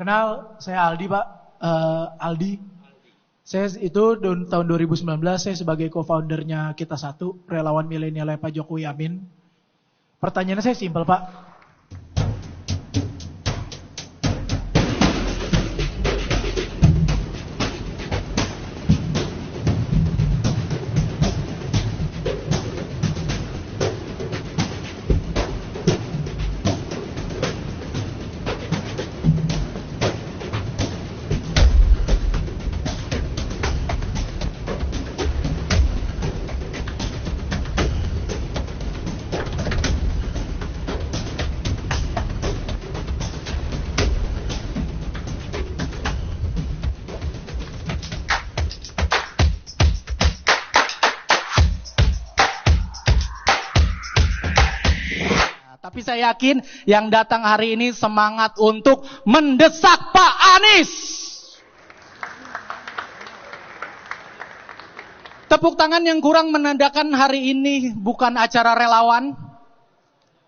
Kenal, saya Aldi Pak. Aldi. Saya itu tahun 2019 saya sebagai co-foundernya Kita Satu, relawan milenial Pak Jokowi Amin. Pertanyaannya saya simpel Pak. Tapi saya yakin yang datang hari ini semangat untuk mendesak Pak Anies. Tepuk tangan yang kurang menandakan hari ini bukan acara relawan.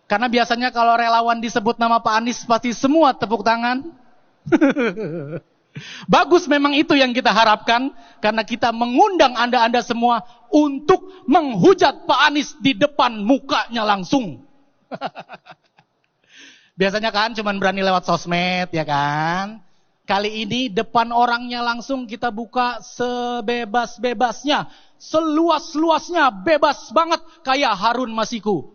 Karena biasanya kalau relawan disebut nama Pak Anies pasti semua tepuk tangan. Bagus, memang itu yang kita harapkan. Karena kita mengundang Anda-Anda semua untuk menghujat Pak Anies di depan mukanya langsung. Biasanya kan cuman berani lewat sosmed ya kan. Kali ini depan orangnya langsung kita buka sebebas-bebasnya, seluas-luasnya, bebas banget kayak Harun Masiku.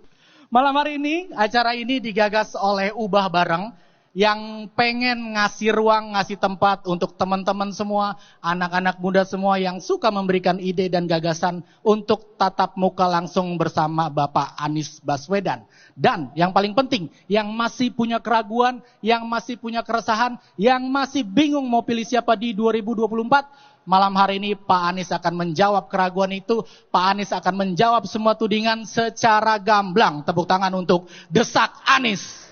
Malam hari ini acara ini digagas oleh Ubah Bareng yang pengen ngasih ruang, ngasih tempat untuk teman-teman semua, anak-anak muda semua yang suka memberikan ide dan gagasan untuk tatap muka langsung bersama Bapak Anies Baswedan. Dan yang paling penting, yang masih punya keraguan, yang masih punya keresahan, yang masih bingung mau pilih siapa di 2024, malam hari ini Pak Anies akan menjawab keraguan itu. Pak Anies akan menjawab semua tudingan secara gamblang. Tepuk tangan untuk desak Anies.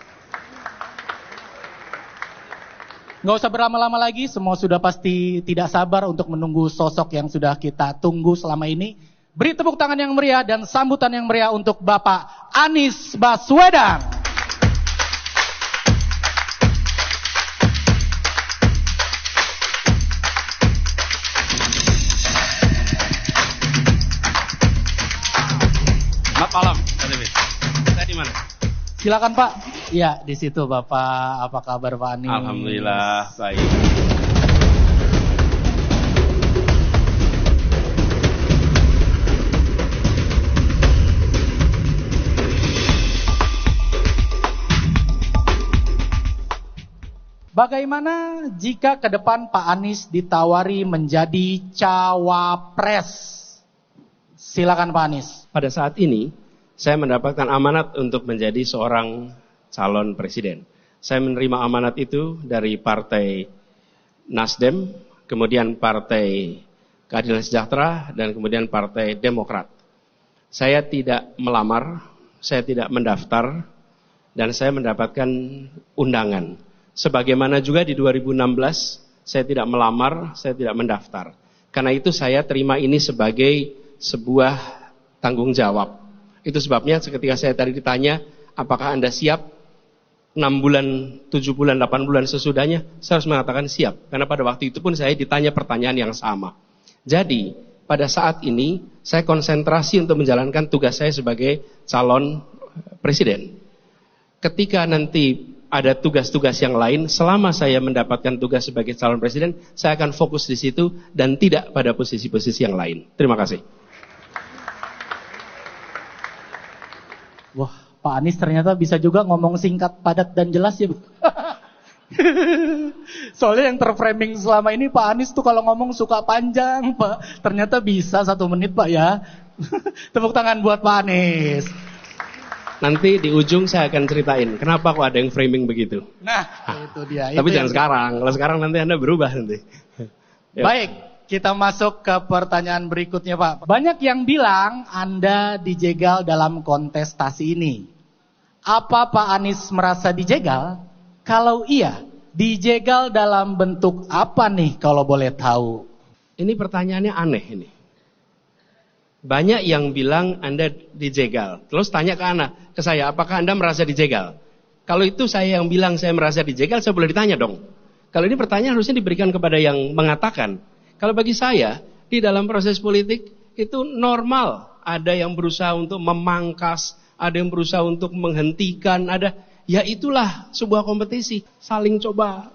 Nggak usah berlama-lama lagi, semua sudah pasti tidak sabar untuk menunggu sosok yang sudah kita tunggu selama ini. Beri tepuk tangan yang meriah dan sambutan yang meriah untuk Bapak Anies Baswedan. Selamat malam, saya di mana? Silakan Pak. Iya, di situ Bapak. Apa kabar Pak Anies? Alhamdulillah baik. Bagaimana jika ke depan Pak Anies ditawari menjadi cawapres? Silakan Pak Anies. Pada saat ini saya mendapatkan amanat untuk menjadi seorang calon presiden. Saya menerima amanat itu dari Partai Nasdem, kemudian Partai Keadilan Sejahtera, dan kemudian Partai Demokrat. Saya tidak melamar, saya tidak mendaftar, dan saya mendapatkan undangan. Sebagaimana juga di 2016, saya tidak melamar, saya tidak mendaftar. Karena itu saya terima ini sebagai sebuah tanggung jawab. Itu sebabnya ketika saya tadi ditanya, apakah Anda siap 6 bulan, 7 bulan, 8 bulan sesudahnya, saya harus mengatakan siap. Karena pada waktu itu pun saya ditanya pertanyaan yang sama. Jadi, pada saat ini, saya konsentrasi untuk menjalankan tugas saya sebagai calon presiden. Ketika nanti ada tugas-tugas yang lain, selama saya mendapatkan tugas sebagai calon presiden, saya akan fokus di situ dan tidak pada posisi-posisi yang lain. Terima kasih. Wah, Pak Anies ternyata bisa juga ngomong singkat, padat, dan jelas ya. Soalnya yang terframing selama ini Pak Anies tuh kalau ngomong suka panjang Pak. Ternyata bisa 1 menit Pak ya. Tepuk tangan buat Pak Anies. Nanti di ujung saya akan ceritain kenapa kok ada yang framing begitu. Nah, itu dia. Tapi itu jangan sekarang. Kalau sekarang nanti Anda berubah nanti. Baik, kita masuk ke pertanyaan berikutnya Pak. Banyak yang bilang Anda dijegal dalam kontestasi ini. Apa Pak Anies merasa dijegal? Kalau iya, dijegal dalam bentuk apa nih kalau boleh tahu? Ini pertanyaannya aneh ini. Banyak yang bilang Anda dijegal. Terus tanya ke saya, apakah Anda merasa dijegal? Kalau itu saya yang bilang saya merasa dijegal, saya boleh ditanya dong. Kalau ini pertanyaan harusnya diberikan kepada yang mengatakan. Kalau bagi saya, di dalam proses politik itu normal. Ada yang berusaha untuk memangkas, ada yang berusaha untuk menghentikan, ya itulah sebuah kompetisi. Saling coba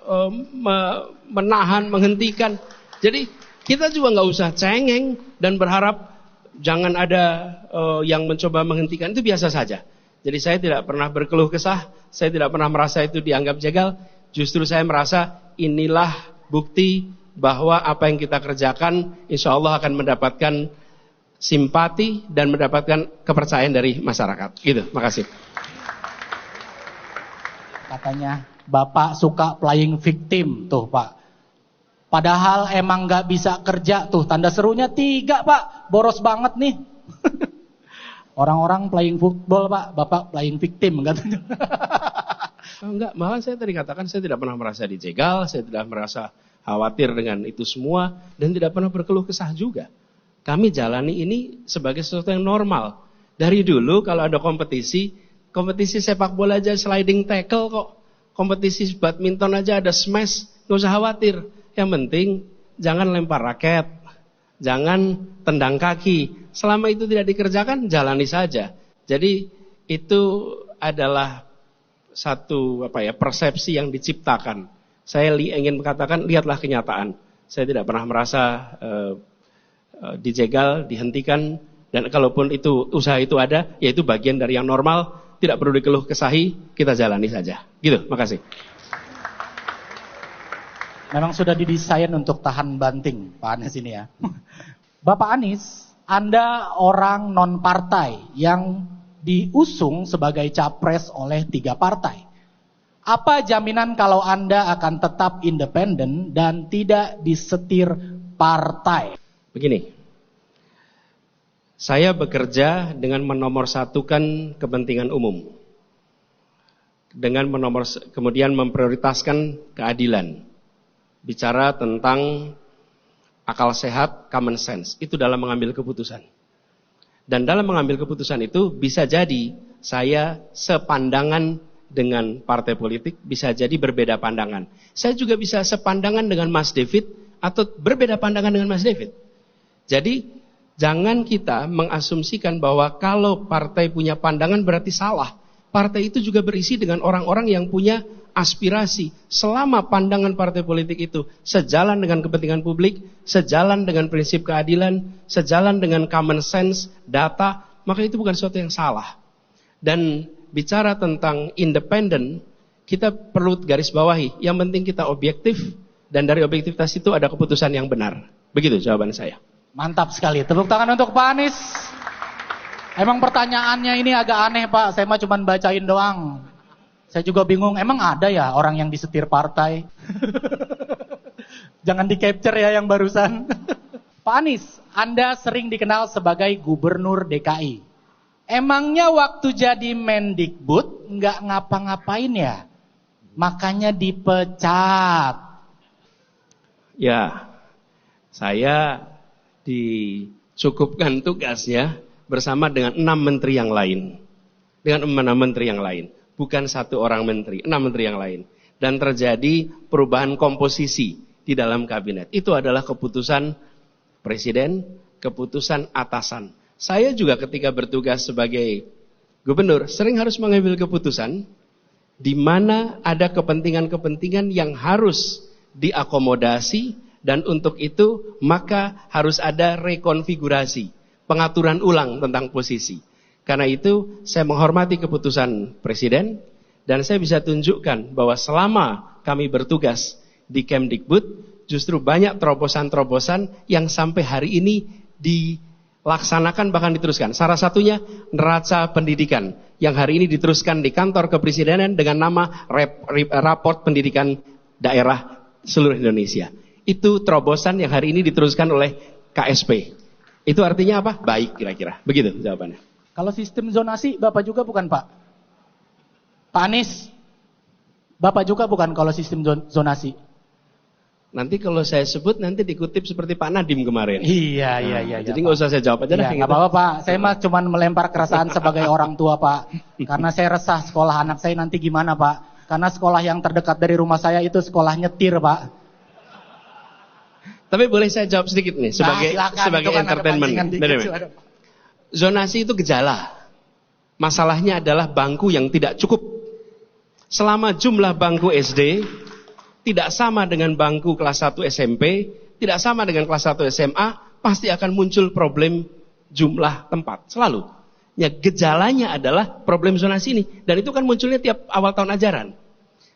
menahan, menghentikan. Jadi kita juga nggak usah cengeng dan berharap jangan ada yang mencoba menghentikan, itu biasa saja. Jadi saya tidak pernah berkeluh kesah, saya tidak pernah merasa itu dianggap jegal. Justru saya merasa inilah bukti bahwa apa yang kita kerjakan insya Allah akan mendapatkan simpati dan mendapatkan kepercayaan dari masyarakat. Gitu, makasih. Katanya Bapak suka playing victim tuh Pak. Padahal emang gak bisa kerja tuh, tanda serunya 3 Pak, boros banget nih. Orang-orang playing football Pak, Bapak playing victim katanya. Enggak, malah saya tadi katakan saya tidak pernah merasa dijegal, saya tidak merasa khawatir dengan itu semua, dan tidak pernah berkeluh kesah juga. Kami jalani ini sebagai sesuatu yang normal. Dari dulu kalau ada kompetisi sepak bola aja sliding tackle kok. Kompetisi badminton aja ada smash, gak usah khawatir. Yang penting jangan lempar raket, jangan tendang kaki. Selama itu tidak dikerjakan, jalani saja. Jadi itu adalah satu persepsi yang diciptakan. Saya ingin mengatakan, lihatlah kenyataan. Saya tidak pernah merasa dijegal, dihentikan, dan kalaupun itu usaha itu ada, yaitu bagian dari yang normal, tidak perlu dikeluh kesahi, kita jalani saja. Gitu, makasih. Memang sudah didesain untuk tahan banting, Pak Anies ini ya. Bapak Anies, Anda orang non-partai yang diusung sebagai capres oleh 3 partai. Apa jaminan kalau Anda akan tetap independen dan tidak disetir partai? Begini, saya bekerja dengan menomorsatukan kepentingan umum. Dengan kemudian memprioritaskan keadilan. Bicara tentang akal sehat, common sense. Itu dalam mengambil keputusan. Dan dalam mengambil keputusan itu bisa jadi saya sepandangan dengan partai politik, bisa jadi berbeda pandangan. Saya juga bisa sepandangan dengan Mas David atau berbeda pandangan dengan Mas David. Jadi jangan kita mengasumsikan bahwa kalau partai punya pandangan berarti salah. Partai itu juga berisi dengan orang-orang yang punya aspirasi. Selama pandangan partai politik itu sejalan dengan kepentingan publik, sejalan dengan prinsip keadilan, sejalan dengan common sense, data, maka itu bukan sesuatu yang salah. Dan bicara tentang independen, kita perlu garis bawahi. Yang penting kita objektif, dan dari objektivitas itu ada keputusan yang benar. Begitu jawaban saya. Mantap sekali. Tepuk tangan untuk Pak Anies. Emang pertanyaannya ini agak aneh Pak. Saya mah cuma bacain doang. Saya juga bingung. Emang ada ya orang yang disetir partai? Jangan di capture ya yang barusan. Pak Anies, Anda sering dikenal sebagai Gubernur DKI. Emangnya waktu jadi Mendikbud nggak ngapa-ngapain ya? Makanya dipecat. Ya, saya dicukupkan tugasnya bersama dengan 6 menteri yang lain. Dengan 6 menteri yang lain. Bukan 1 orang menteri, 6 menteri yang lain. Dan terjadi perubahan komposisi di dalam kabinet. Itu adalah keputusan presiden, keputusan atasan. Saya juga ketika bertugas sebagai gubernur, sering harus mengambil keputusan di mana ada kepentingan-kepentingan yang harus diakomodasi, dan untuk itu maka harus ada rekonfigurasi, pengaturan ulang tentang posisi. Karena itu saya menghormati keputusan presiden, dan saya bisa tunjukkan bahwa selama kami bertugas di Kemdikbud, justru banyak terobosan-terobosan yang sampai hari ini dilaksanakan bahkan diteruskan. Salah satunya neraca pendidikan yang hari ini diteruskan di kantor kepresidenan dengan nama raport pendidikan daerah seluruh Indonesia. Itu terobosan yang hari ini diteruskan oleh KSP. Itu artinya apa? Baik kira-kira. Begitu jawabannya. Kalau sistem zonasi, Bapak juga bukan Pak? Pak Anies, Bapak juga bukan kalau sistem zonasi? Nanti kalau saya sebut nanti dikutip seperti Pak Nadiem kemarin. Iya. Jadi nggak usah saya jawab aja. Iya, nggak apa-apa Pak. Saya mah cuma melempar keresahan sebagai orang tua Pak. Karena saya resah sekolah anak saya nanti gimana Pak. Karena sekolah yang terdekat dari rumah saya itu sekolah nyetir, Pak. Tapi boleh saya jawab sedikit nih sebagai sebagai entertainment. Zonasi itu gejala. Masalahnya adalah bangku yang tidak cukup. Selama jumlah bangku SD tidak sama dengan bangku kelas 1 SMP, tidak sama dengan kelas 1 SMA, pasti akan muncul problem jumlah tempat. Selalu. Ya, gejalanya adalah problem zonasi ini. Dan itu kan munculnya tiap awal tahun ajaran.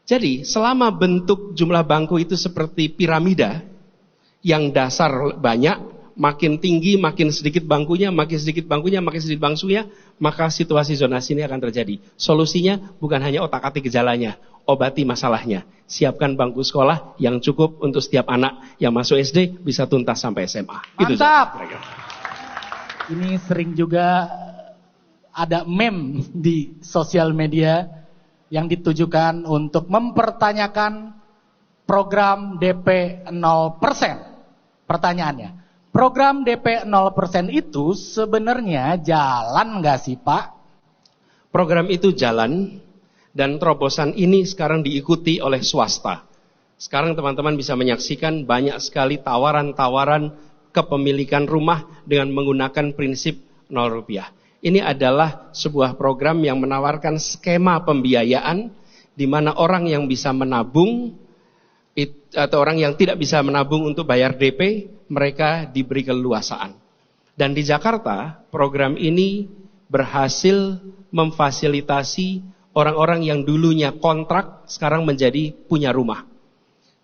Jadi selama bentuk jumlah bangku itu seperti piramida, yang dasar banyak, makin tinggi, makin sedikit bangkunya, makin sedikit bangkunya, makin sedikit bangkunya, maka situasi zonasi ini akan terjadi. Solusinya bukan hanya otak-atik gejalanya, obati masalahnya. Siapkan bangku sekolah yang cukup untuk setiap anak yang masuk SD bisa tuntas sampai SMA. Mantap! Ini sering juga ada meme di sosial media yang ditujukan untuk mempertanyakan program DP 0%. Pertanyaannya, program DP 0% itu sebenarnya jalan nggak sih, Pak? Program itu jalan dan terobosan ini sekarang diikuti oleh swasta. Sekarang teman-teman bisa menyaksikan banyak sekali tawaran-tawaran kepemilikan rumah dengan menggunakan prinsip 0 rupiah. Ini adalah sebuah program yang menawarkan skema pembiayaan di mana orang yang bisa menabung atau orang yang tidak bisa menabung untuk bayar DP, mereka diberi keleluasaan. Dan di Jakarta, program ini berhasil memfasilitasi orang-orang yang dulunya kontrak, sekarang menjadi punya rumah.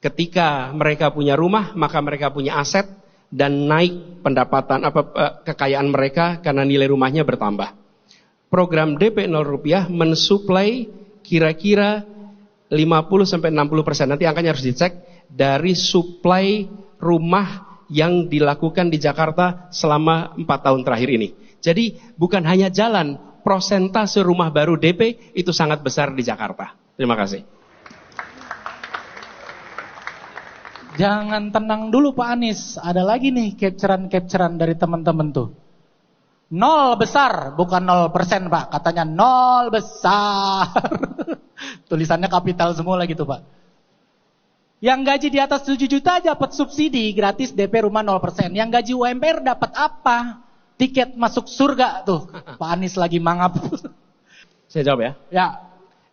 Ketika mereka punya rumah, maka mereka punya aset dan naik pendapatan kekayaan mereka karena nilai rumahnya bertambah. Program DP 0 rupiah mensuplai kira-kira 50-60%, nanti angkanya harus dicek, dari suplai rumah yang dilakukan di Jakarta selama 4 tahun terakhir ini. Jadi bukan hanya jalan, prosentase rumah baru DP itu sangat besar di Jakarta. Terima kasih. Jangan tenang dulu Pak Anies, ada lagi nih capturean dari teman-teman tuh. 0 besar, bukan 0% Pak, katanya 0 besar. Tulisannya kapital semua lagi tuh Pak. Yang gaji di atas 7 juta dapat subsidi gratis DP rumah 0%. Yang gaji UMR dapat apa? Tiket masuk surga tuh. Pak Anies lagi mangap. Saya jawab ya. Ya.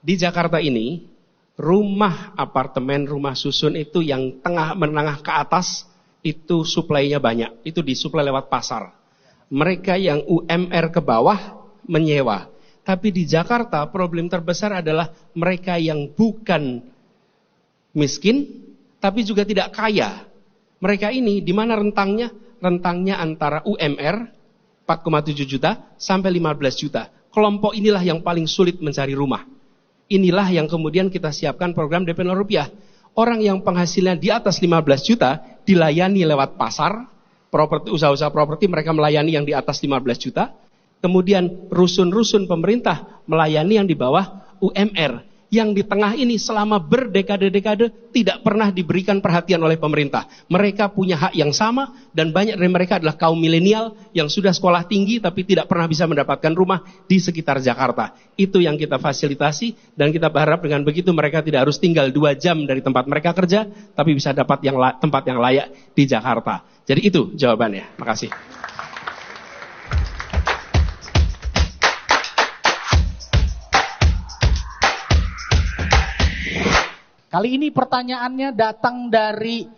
Di Jakarta ini, rumah apartemen, rumah susun itu yang menengah ke atas, itu suplainya banyak. Itu disuplai lewat pasar. Mereka yang UMR ke bawah menyewa. Tapi di Jakarta problem terbesar adalah mereka yang bukan miskin, tapi juga tidak kaya. Mereka ini di mana rentangnya? Rentangnya antara UMR 4,7 juta sampai 15 juta. Kelompok inilah yang paling sulit mencari rumah. Inilah yang kemudian kita siapkan program DP 0 rupiah. Orang yang penghasilan di atas 15 juta dilayani lewat pasar, properti, usaha-usaha properti mereka melayani yang di atas 15 juta. Kemudian rusun-rusun pemerintah melayani yang di bawah UMR. Yang di tengah ini selama berdekade-dekade tidak pernah diberikan perhatian oleh pemerintah. Mereka punya hak yang sama dan banyak dari mereka adalah kaum milenial yang sudah sekolah tinggi tapi tidak pernah bisa mendapatkan rumah di sekitar Jakarta. Itu yang kita fasilitasi dan kita berharap dengan begitu mereka tidak harus tinggal 2 jam dari tempat mereka kerja tapi bisa dapat tempat yang layak di Jakarta. Jadi itu jawabannya. Makasih. Kali ini pertanyaannya datang dari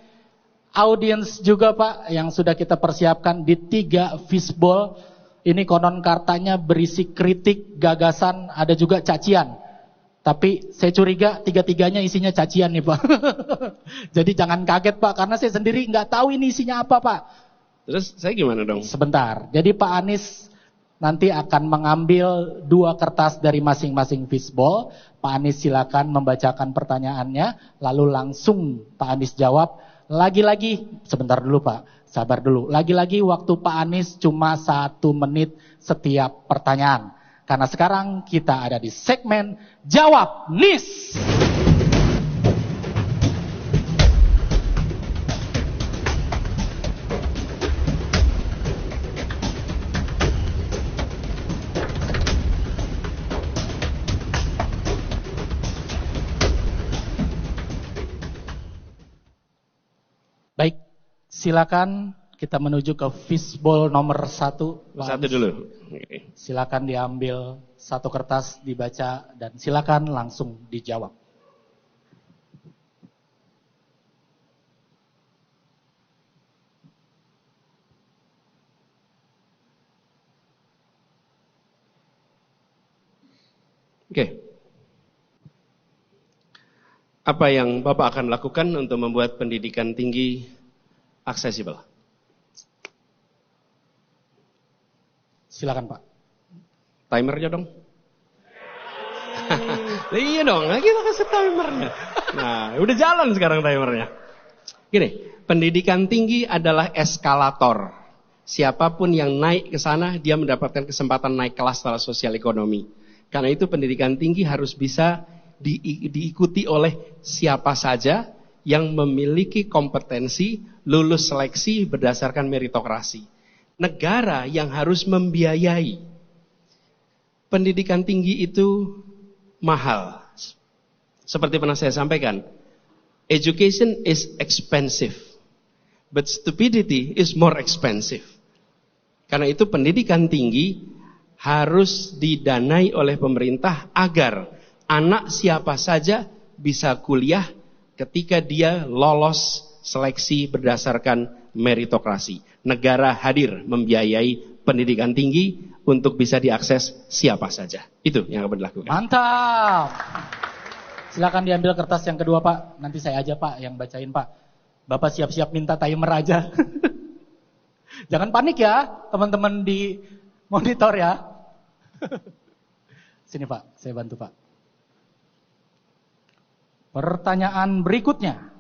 audiens juga Pak, yang sudah kita persiapkan di 3 fishbowl. Ini konon kartanya berisi kritik, gagasan, ada juga cacian. Tapi saya curiga 3-3-nya isinya cacian nih Pak. Jadi jangan kaget Pak, karena saya sendiri nggak tahu ini isinya apa Pak. Terus saya gimana dong? Sebentar, jadi Pak Anies nanti akan mengambil 2 kertas dari masing-masing fishbowl. Pak Anies silakan membacakan pertanyaannya, lalu langsung Pak Anies jawab. Lagi-lagi, sebentar dulu Pak, sabar dulu. Lagi-lagi waktu Pak Anies cuma 1 menit setiap pertanyaan. Karena sekarang kita ada di segmen Jawab Nis. Baik, silakan kita menuju ke fishbowl nomor 1. Satu dulu. Silakan diambil satu kertas, dibaca, dan silakan langsung dijawab. Oke. Apa yang Bapak akan lakukan untuk membuat pendidikan tinggi aksesibel? Silakan Pak. Timernya dong. Iya dong, kita kasih timernya. Nah, udah jalan sekarang timernya. Gini, pendidikan tinggi adalah eskalator. Siapapun yang naik ke sana, dia mendapatkan kesempatan naik kelas secara sosial ekonomi. Karena itu pendidikan tinggi harus bisa diikuti oleh siapa saja yang memiliki kompetensi, lulus seleksi berdasarkan meritokrasi. Negara yang harus membiayai. Pendidikan tinggi itu mahal. Seperti pernah saya sampaikan, education is expensive, but stupidity is more expensive. Karena itu pendidikan tinggi harus didanai oleh pemerintah agar anak siapa saja bisa kuliah ketika dia lolos seleksi berdasarkan meritokrasi. Negara hadir membiayai pendidikan tinggi untuk bisa diakses siapa saja. Itu yang akan dilakukan. Mantap. Silakan diambil kertas yang kedua Pak. Nanti saya aja Pak yang bacain Pak. Bapak siap-siap minta timer aja. Jangan panik ya teman-teman di monitor ya. Sini Pak, saya bantu Pak. Pertanyaan berikutnya.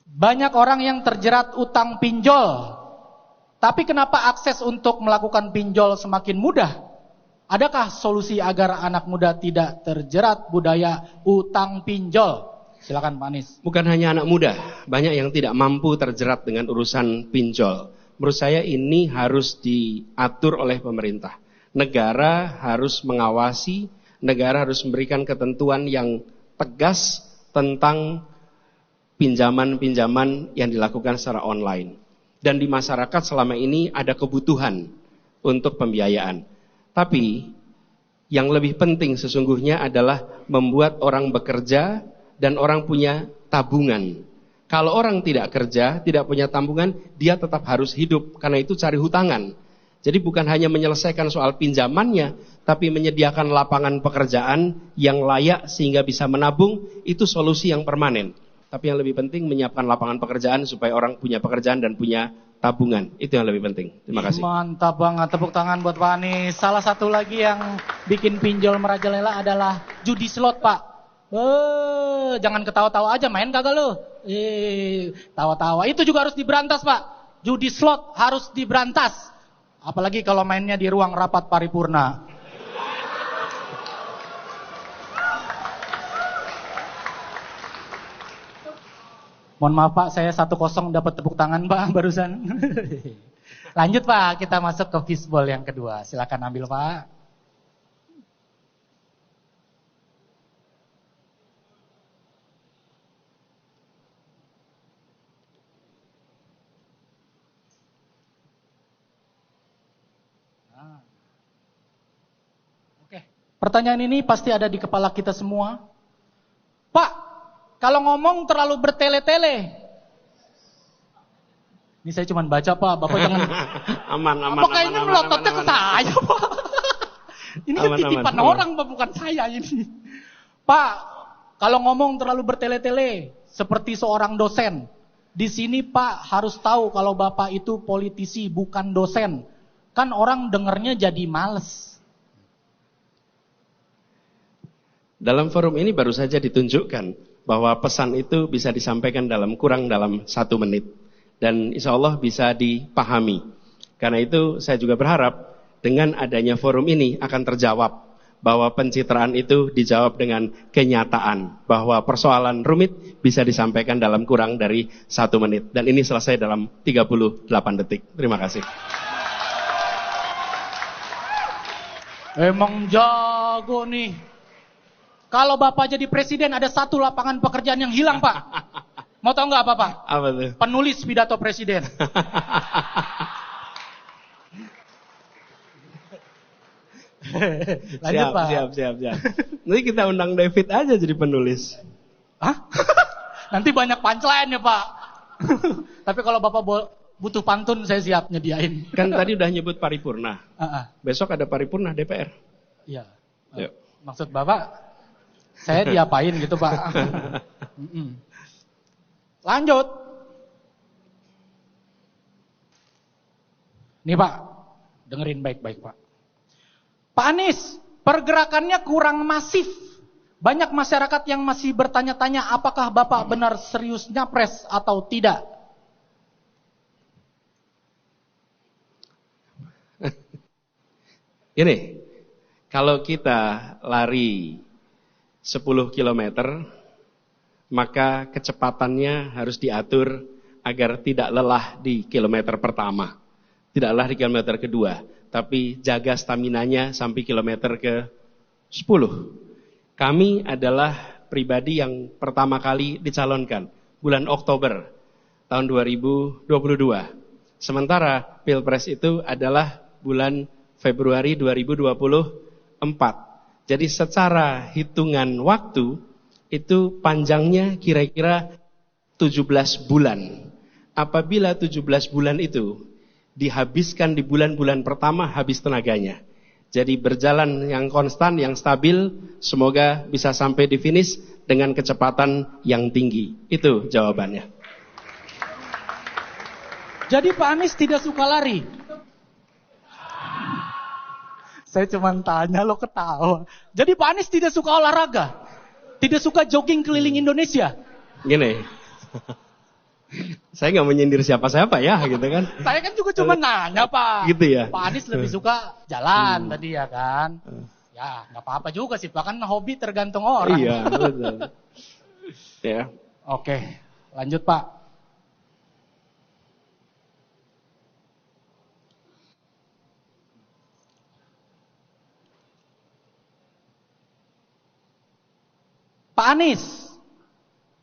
Banyak orang yang terjerat utang pinjol. Tapi kenapa akses untuk melakukan pinjol semakin mudah? Adakah solusi agar anak muda tidak terjerat budaya utang pinjol? Silakan Pak Anies. Bukan hanya anak muda, banyak yang tidak mampu terjerat dengan urusan pinjol. Menurut saya ini harus diatur oleh pemerintah. Negara harus mengawasi, negara harus memberikan ketentuan yang tegas tentang pinjaman-pinjaman yang dilakukan secara online. Dan di masyarakat selama ini ada kebutuhan untuk pembiayaan. Tapi yang lebih penting sesungguhnya adalah membuat orang bekerja dan orang punya tabungan. Kalau orang tidak kerja, tidak punya tabungan, dia tetap harus hidup. Karena itu cari hutangan. Jadi bukan hanya menyelesaikan soal pinjamannya, tapi menyediakan lapangan pekerjaan yang layak sehingga bisa menabung, itu solusi yang permanen. Tapi yang lebih penting menyiapkan lapangan pekerjaan supaya orang punya pekerjaan dan punya tabungan. Itu yang lebih penting. Terima kasih. Mantap banget, tepuk tangan buat Pak Anies. Salah satu lagi yang bikin pinjol merajalela adalah judi slot Pak. Jangan ketawa-tawa aja, main kagak lo? Tawa-tawa. Itu juga harus diberantas Pak. Judi slot harus diberantas. Apalagi kalau mainnya di ruang rapat paripurna. Mohon maaf Pak, saya 1-0 dapat tepuk tangan Pak barusan. Lanjut Pak, kita masuk ke fishbowl yang kedua. Silakan ambil Pak. Pertanyaan ini pasti ada di kepala kita semua. Pak, kalau ngomong terlalu bertele-tele. Ini saya cuma baca Pak, Bapak jangan. Aman. Apakah ini melototnya ke saya Pak? Ini kan titipan orang Pak, bukan saya ini. Pak, kalau ngomong terlalu bertele-tele, seperti seorang dosen. Di sini Pak harus tahu kalau Bapak itu politisi, bukan dosen. Kan orang dengernya jadi males. Dalam forum ini baru saja ditunjukkan bahwa pesan itu bisa disampaikan kurang dalam 1 menit. Dan insya Allah bisa dipahami. Karena itu saya juga berharap dengan adanya forum ini akan terjawab. Bahwa pencitraan itu dijawab dengan kenyataan. Bahwa persoalan rumit bisa disampaikan dalam kurang dari 1 menit. Dan ini selesai dalam 38 detik. Terima kasih. Emang jago nih. Kalau Bapak jadi presiden ada 1 lapangan pekerjaan yang hilang Pak. Mau tahu nggak apa Pak? Apa tuh? Penulis pidato presiden. Lanjut Pak. Siap. Nanti kita undang David aja jadi penulis. Hah? Nanti banyak punchline ya Pak. Tapi kalau Bapak butuh pantun, saya siap nyediain. Kan tadi udah nyebut paripurna. Besok ada paripurna DPR. Iya. Yuk. Maksud Bapak, saya diapain gitu Pak? Lanjut. Nih Pak, dengerin baik-baik Pak. Pak Anies, pergerakannya kurang masif. Banyak masyarakat yang masih bertanya-tanya apakah Bapak benar serius nyapres atau tidak. Ini, kalau kita lari 10 km, maka kecepatannya harus diatur agar tidak lelah di kilometer pertama. Tidak lelah di kilometer kedua, tapi jaga staminanya sampai kilometer ke 10. Kami adalah pribadi yang pertama kali dicalonkan bulan Oktober tahun 2022. Sementara Pilpres itu adalah bulan Februari 2024. Jadi secara hitungan waktu itu panjangnya kira-kira 17 bulan. Apabila 17 bulan itu dihabiskan di bulan-bulan pertama, habis tenaganya. Jadi berjalan yang konstan, yang stabil, semoga bisa sampai di finish dengan kecepatan yang tinggi. Itu jawabannya. Jadi Pak Anies tidak suka lari? Saya cuma tanya, lo ketawa. Jadi Pak Anies tidak suka olahraga? Tidak suka jogging keliling Indonesia? Gini, saya nggak menyindir siapa-siapa ya, gitu kan? Saya kan juga cuma nanya Pak. Gitu ya. Pak Anies lebih suka jalan tadi ya kan? Ya nggak apa-apa juga sih Pak, kan hobi tergantung orang. Iya, betul. Ya. Oke, lanjut Pak. Pak Anies,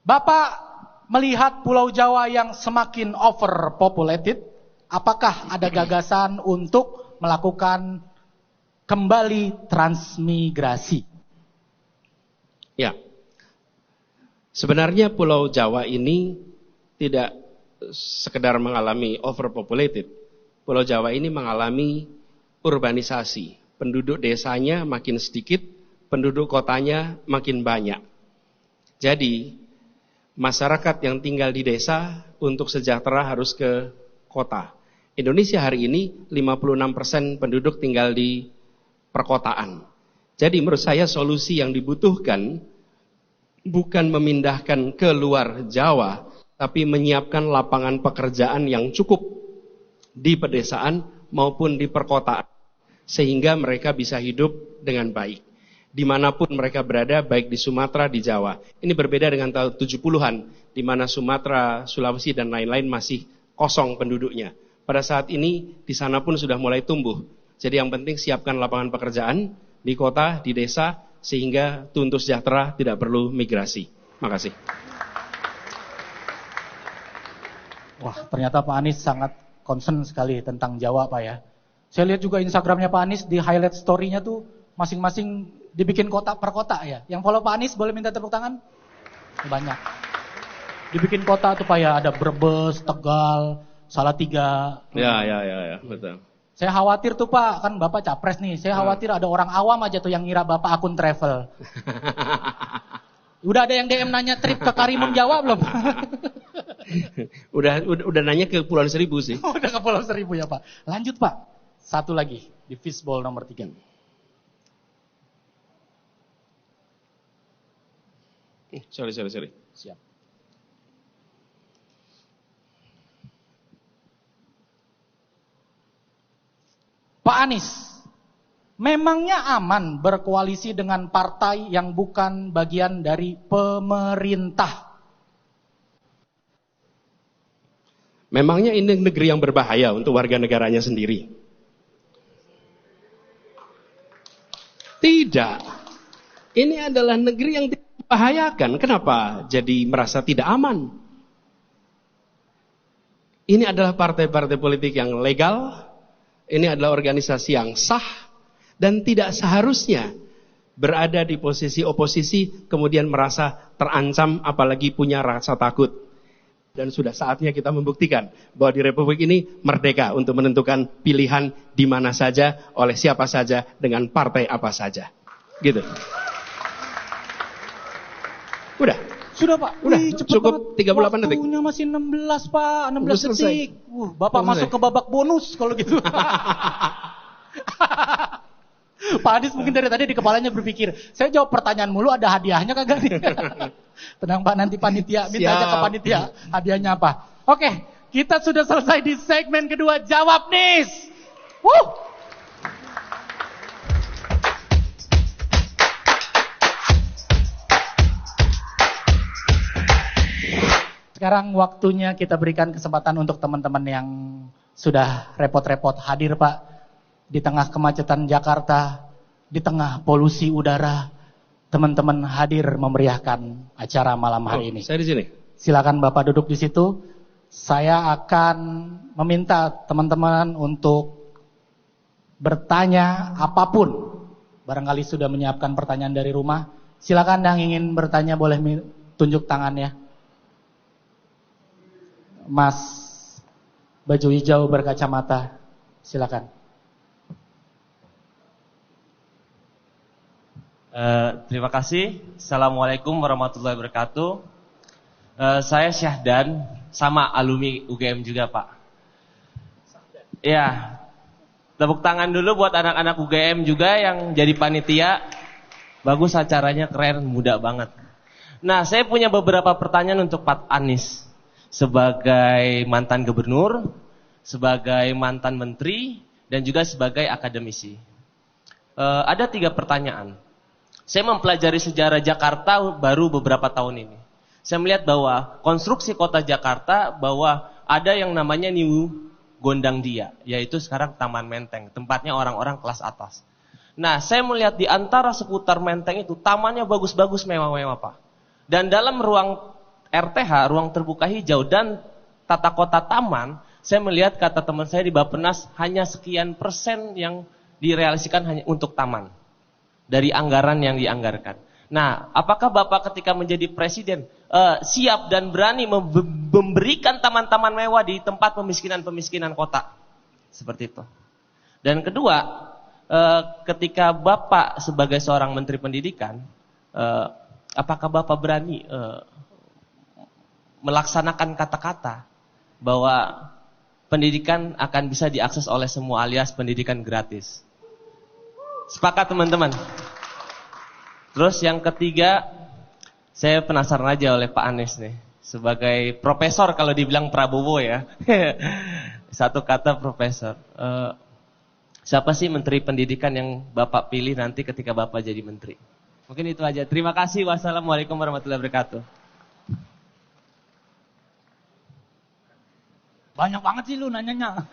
Bapak melihat Pulau Jawa yang semakin overpopulated, apakah ada gagasan untuk melakukan kembali transmigrasi? Ya, sebenarnya Pulau Jawa ini tidak sekedar mengalami overpopulated. Pulau Jawa ini mengalami urbanisasi. Penduduk desanya makin sedikit, penduduk kotanya makin banyak. Jadi, masyarakat yang tinggal di desa untuk sejahtera harus ke kota. Indonesia hari ini 56% penduduk tinggal di perkotaan. Jadi menurut saya solusi yang dibutuhkan bukan memindahkan ke luar Jawa, tapi menyiapkan lapangan pekerjaan yang cukup di pedesaan maupun di perkotaan. Sehingga mereka bisa hidup dengan baik. Dimanapun mereka berada, baik di Sumatera, di Jawa. Ini berbeda dengan tahun 70-an, di mana Sumatera, Sulawesi, dan lain-lain masih kosong penduduknya. Pada saat ini, di sana pun sudah mulai tumbuh. Jadi yang penting siapkan lapangan pekerjaan di kota, di desa, sehingga untuk sejahtera tidak perlu migrasi. Makasih. Wah, ternyata Pak Anies sangat concern sekali tentang Jawa, Pak ya. Saya lihat juga Instagramnya Pak Anies, di highlight story-nya tuh masing-masing dibikin kota per kota ya. Yang follow Pak Anies boleh minta tepuk tangan? Banyak. Dibikin kota tuh Pak ya, ada Brebes, Tegal, Salatiga. Ya, betul. Saya khawatir tuh Pak, kan Bapak capres nih. Saya khawatir ada orang awam aja tuh yang ngira Bapak akun travel. Udah ada yang DM nanya trip ke Karimun Jawa belum? udah nanya ke Pulau Seribu sih. Udah ke Pulau Seribu ya Pak. Lanjut Pak. Satu lagi di fishbowl nomor 3. Sorry. Siap. Pak Anies, memangnya aman berkoalisi dengan partai yang bukan bagian dari pemerintah? Memangnya ini negeri yang berbahaya untuk warga negaranya sendiri? Tidak. Ini adalah negeri yang membahayakan. Kenapa jadi merasa tidak aman? Ini adalah partai-partai politik yang legal, ini adalah organisasi yang sah, dan tidak seharusnya berada di posisi oposisi kemudian merasa terancam apalagi punya rasa takut. Dan sudah saatnya kita membuktikan bahwa di Republik ini merdeka untuk menentukan pilihan di mana saja, oleh siapa saja, dengan partai apa saja. Gitu. Udah. Sudah Pak, Udah, cepet cukup banget. 38 detik. Waktunya masih 16 Pak, 16 detik. Bapak Selesai. masuk ke babak bonus kalau gitu. Pak Anies mungkin dari tadi di kepalanya berpikir, saya jawab pertanyaan mulu ada hadiahnya kagak nih? Tenang Pak, nanti panitia, minta aja ke panitia hadiahnya apa. Oke, kita sudah selesai di segmen kedua, Jawab Nis. Sekarang waktunya kita berikan kesempatan untuk teman-teman yang sudah repot-repot hadir Pak. Di tengah kemacetan Jakarta, di tengah polusi udara, teman-teman hadir memeriahkan acara malam hari ini. Saya di sini. Silakan Bapak duduk di situ. Saya akan meminta teman-teman untuk bertanya apapun. Barangkali sudah menyiapkan pertanyaan dari rumah. Silakan yang ingin bertanya boleh tunjuk tangannya. Mas baju hijau berkacamata, silakan. Terima kasih. Assalamualaikum warahmatullahi wabarakatuh. Saya Syahdan, sama alumni UGM juga Pak. Ya, tepuk tangan dulu buat anak-anak UGM juga yang jadi panitia. Bagus acaranya, keren, muda banget. Nah, saya punya beberapa pertanyaan untuk Pak Anies. Sebagai mantan gubernur, sebagai mantan menteri, dan juga sebagai akademisi. Ada 3 pertanyaan. Saya mempelajari sejarah Jakarta baru beberapa tahun ini. Saya melihat bahwa konstruksi kota Jakarta, bahwa ada yang namanya New Gondangdia, yaitu sekarang Taman Menteng, tempatnya orang-orang kelas atas. Nah, saya melihat di antara seputar Menteng itu, tamannya bagus-bagus, mewah-mewah Pak. Dan dalam ruang RTH, ruang terbuka hijau, dan tata kota taman, saya melihat kata teman saya di Bappenas hanya sekian persen yang direalisasikan hanya untuk taman dari anggaran yang dianggarkan. Nah, apakah Bapak ketika menjadi presiden siap dan berani memberikan taman-taman mewah di tempat pemiskinan-pemiskinan kota? Seperti itu. Dan kedua, ketika Bapak sebagai seorang menteri pendidikan, apakah Bapak berani melaksanakan kata-kata bahwa pendidikan akan bisa diakses oleh semua, alias pendidikan gratis? Sepakat teman-teman? Terus yang ketiga, saya penasaran aja oleh Pak Anies nih. Sebagai profesor, kalau dibilang Prabowo ya. Satu kata profesor. Siapa sih menteri pendidikan yang Bapak pilih nanti ketika Bapak jadi menteri? Mungkin itu aja. Terima kasih. Wassalamualaikum warahmatullahi wabarakatuh. Banyak banget sih lu nanyanya.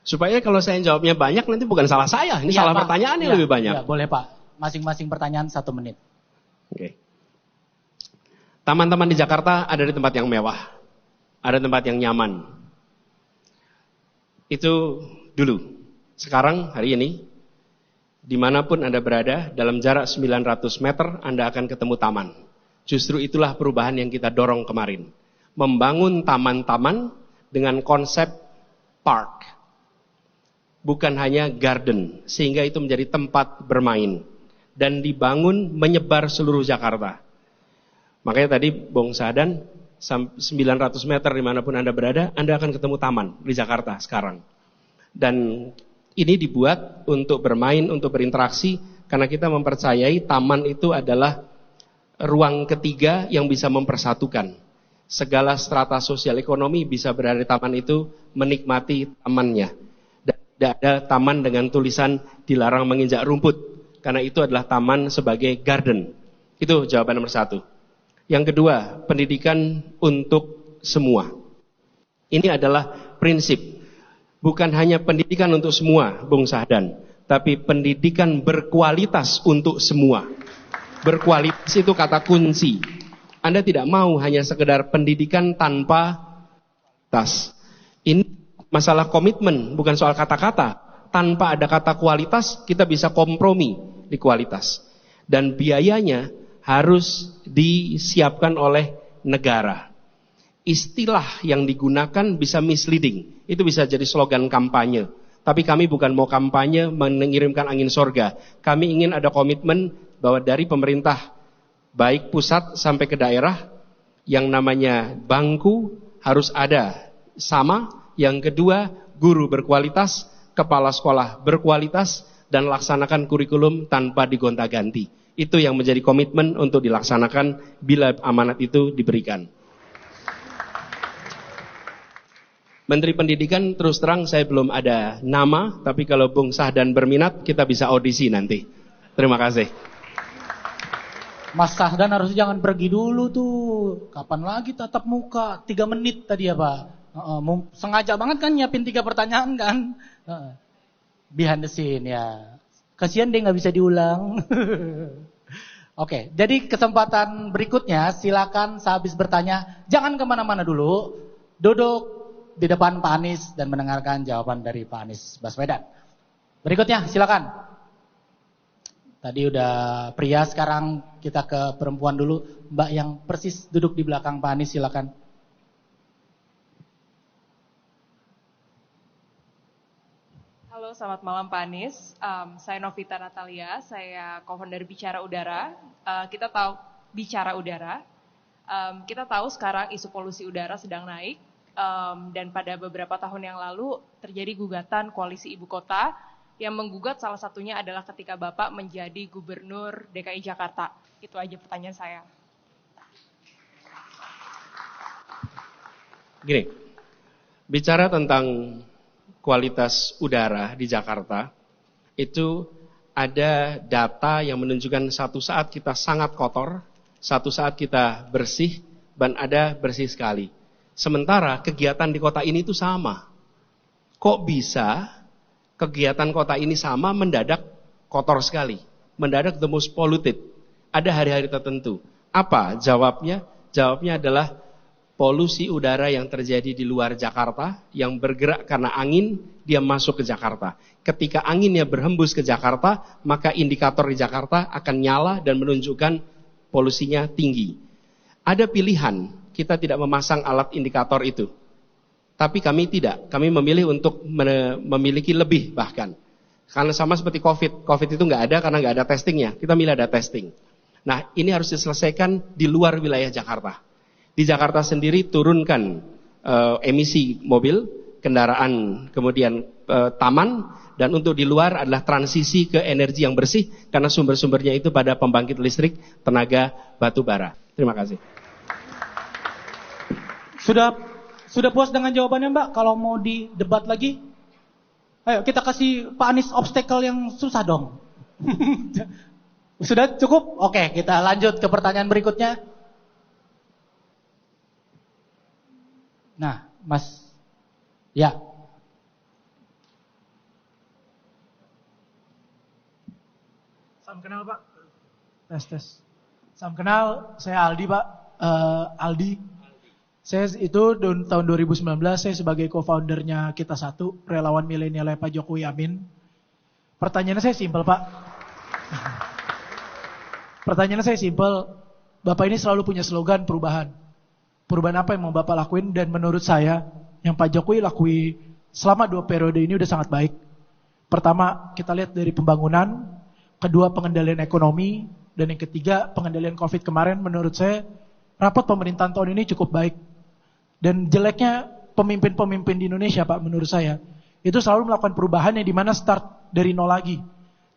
Supaya kalau saya jawabnya banyak nanti bukan salah saya, ini Ya, salah Pak. pertanyaannya Ya, lebih banyak. Ya, boleh Pak. Masing-masing pertanyaan 1 menit. Oke. Taman-taman di Jakarta ada di tempat yang mewah, ada tempat yang nyaman. Itu dulu. Sekarang hari ini, dimanapun Anda berada, dalam jarak 900 meter Anda akan ketemu taman. Justru itulah perubahan yang kita dorong kemarin. Membangun taman-taman dengan konsep park. Bukan hanya garden, sehingga itu menjadi tempat bermain. Dan dibangun menyebar seluruh Jakarta. Makanya tadi Bung Syahdan, 900 meter dimanapun Anda berada, Anda akan ketemu taman di Jakarta sekarang. Dan ini dibuat untuk bermain, untuk berinteraksi, karena kita mempercayai taman itu adalah ruang ketiga yang bisa mempersatukan. Segala strata sosial ekonomi bisa berada di taman itu, menikmati tamannya. Tidak ada taman dengan tulisan dilarang menginjak rumput, karena itu adalah taman sebagai garden. Itu jawaban nomor 1. Yang kedua, pendidikan untuk semua. Ini adalah prinsip. Bukan hanya pendidikan untuk semua, Bung Syahdan, tapi pendidikan berkualitas untuk semua. Berkualitas itu kata kunci. Anda tidak mau hanya sekedar pendidikan tanpa kualitas. Ini masalah komitmen, bukan soal kata-kata. Tanpa ada kata kualitas, kita bisa kompromi di kualitas. Dan biayanya harus disiapkan oleh negara. Istilah yang digunakan bisa misleading. Itu bisa jadi slogan kampanye. Tapi kami bukan mau kampanye mengirimkan angin sorga. Kami ingin ada komitmen bahwa dari pemerintah, baik pusat sampai ke daerah, yang namanya bangku harus ada sama. Yang kedua, guru berkualitas, kepala sekolah berkualitas, dan laksanakan kurikulum tanpa digonta-ganti. Itu yang menjadi komitmen untuk dilaksanakan bila amanat itu diberikan. Menteri Pendidikan terus terang saya belum ada nama, tapi kalau Bung Sahdan berminat kita bisa audisi nanti. Terima kasih. Mas Sahdan harus jangan pergi dulu tuh. Kapan lagi tatap muka? 3 menit tadi ya Pak. Sengaja banget kan nyiapin 3 pertanyaan kan. Behind the scene ya. Kasihan dia nggak bisa diulang. Oke, jadi kesempatan berikutnya silakan sehabis bertanya jangan kemana-mana dulu, duduk di depan Pak Anies dan mendengarkan jawaban dari Pak Anies Baswedan. Berikutnya silakan. Tadi udah pria, sekarang kita ke perempuan dulu. Mbak yang persis duduk di belakang Pak Anies silakan. Halo, selamat malam Pak Anies. Saya Novita Natalia, saya co-founder Bicara Udara. Kita tahu Bicara Udara. Kita tahu sekarang isu polusi udara sedang naik. Dan pada beberapa tahun yang lalu terjadi gugatan koalisi ibu kota yang menggugat salah satunya adalah ketika Bapak menjadi Gubernur DKI Jakarta. Itu aja pertanyaan saya. Gini, bicara tentang kualitas udara di Jakarta, itu ada data yang menunjukkan satu saat kita sangat kotor, satu saat kita bersih, dan ada bersih sekali. Sementara kegiatan di kota ini itu sama. Kok bisa kegiatan kota ini sama mendadak kotor sekali? Mendadak the most polluted. Ada hari-hari tertentu. Apa jawabnya? Jawabnya adalah polusi udara yang terjadi di luar Jakarta, yang bergerak karena angin, dia masuk ke Jakarta. Ketika anginnya berhembus ke Jakarta, maka indikator di Jakarta akan nyala dan menunjukkan polusinya tinggi. Ada pilihan. Kita tidak memasang alat indikator itu. Tapi kami tidak. Kami memilih untuk memiliki lebih bahkan. Karena sama seperti COVID. COVID itu nggak ada karena nggak ada testingnya. Kita milih ada testing. Nah, ini harus diselesaikan di luar wilayah Jakarta. Di Jakarta sendiri turunkan emisi mobil, kendaraan, kemudian taman. Dan untuk di luar adalah transisi ke energi yang bersih. Karena sumber-sumbernya itu pada pembangkit listrik, tenaga batu bara. Terima kasih. Sudah puas dengan jawabannya Mbak? Kalau mau didebat lagi, ayo kita kasih Pak Anies obstacle yang susah dong. Sudah cukup? Oke, kita lanjut ke pertanyaan berikutnya. Nah, Mas, ya. Salam kenal Pak. Tes. Salam kenal, saya Aldi Pak. Aldi. Saya itu tahun 2019 saya sebagai co-foundernya Kita Satu, relawan milenialnya Pak Jokowi Amin. Pertanyaannya saya simpel Pak. Pertanyaannya saya simpel. Bapak ini selalu punya slogan perubahan. Perubahan apa yang mau Bapak lakuin? Dan menurut saya yang Pak Jokowi lakui selama 2 periode ini udah sangat baik. Pertama kita lihat dari pembangunan, kedua pengendalian ekonomi, dan yang ketiga pengendalian COVID kemarin menurut saya rapat pemerintahan tahun ini cukup baik. Dan jeleknya pemimpin-pemimpin di Indonesia Pak menurut saya itu selalu melakukan perubahan yang dimana start dari nol lagi.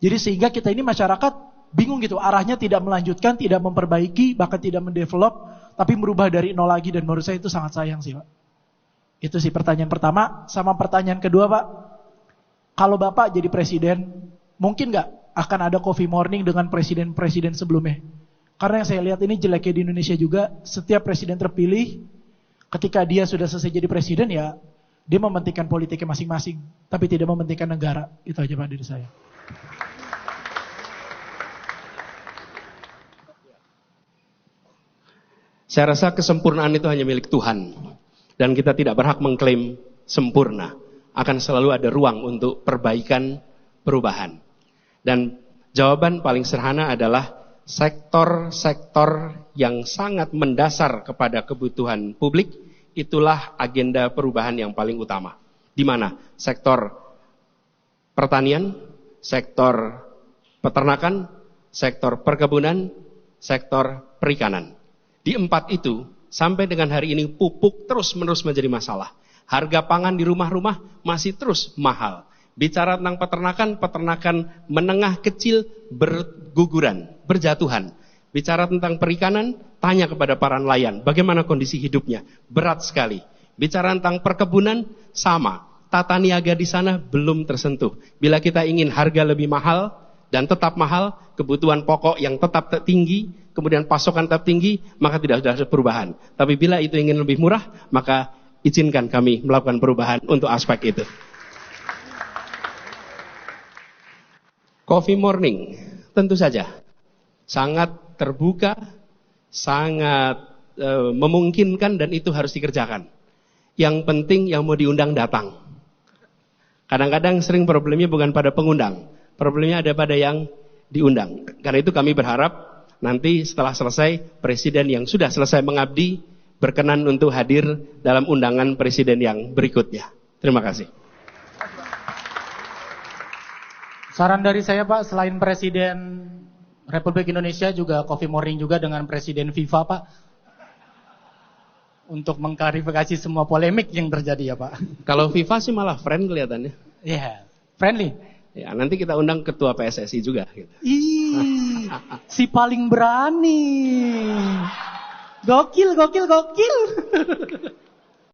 Jadi sehingga kita ini masyarakat bingung gitu, arahnya tidak melanjutkan, tidak memperbaiki, bahkan tidak mendevelop, tapi merubah dari nol lagi, dan menurut saya itu sangat sayang sih Pak. Itu sih pertanyaan pertama. Sama pertanyaan kedua Pak, kalau Bapak jadi presiden, mungkin nggak akan ada coffee morning dengan presiden-presiden sebelumnya? Karena yang saya lihat ini jeleknya di Indonesia juga, setiap presiden terpilih, ketika dia sudah selesai jadi presiden ya, dia mementingkan politiknya masing-masing, tapi tidak mementingkan negara. Itu aja Pak dari saya. Saya rasa kesempurnaan itu hanya milik Tuhan. Dan kita tidak berhak mengklaim sempurna. Akan selalu ada ruang untuk perbaikan, perubahan. Dan jawaban paling sederhana adalah sektor-sektor yang sangat mendasar kepada kebutuhan publik, itulah agenda perubahan yang paling utama. Di mana? Sektor pertanian, sektor peternakan, sektor perkebunan, sektor perikanan. Di 4 itu, sampai dengan hari ini pupuk terus-menerus menjadi masalah. Harga pangan di rumah-rumah masih terus mahal. Bicara tentang peternakan menengah kecil berguguran, berjatuhan. Bicara tentang perikanan, tanya kepada para nelayan, bagaimana kondisi hidupnya? Berat sekali. Bicara tentang perkebunan, sama. Tata niaga di sana belum tersentuh. Bila kita ingin harga lebih mahal dan tetap mahal, kebutuhan pokok yang tetap tinggi, kemudian pasokan tetap tinggi, maka tidak ada perubahan. Tapi bila itu ingin lebih murah, maka izinkan kami melakukan perubahan untuk aspek itu. Coffee Morning, tentu saja sangat terbuka, sangat memungkinkan dan itu harus dikerjakan. Yang penting yang mau diundang datang. Kadang-kadang sering problemnya bukan pada pengundang, problemnya ada pada yang diundang. Karena itu kami berharap nanti setelah selesai, presiden yang sudah selesai mengabdi berkenan untuk hadir dalam undangan presiden yang berikutnya. Terima kasih. Saran dari saya Pak, selain Presiden Republik Indonesia juga Coffee Morning juga dengan Presiden FIFA Pak. Untuk mengklarifikasi semua polemik yang terjadi ya Pak. Kalau FIFA sih malah friend kelihatannya. Iya, friendly. Ya, nanti kita undang ketua PSSI juga. Gitu. Ih, si paling berani. Gokil.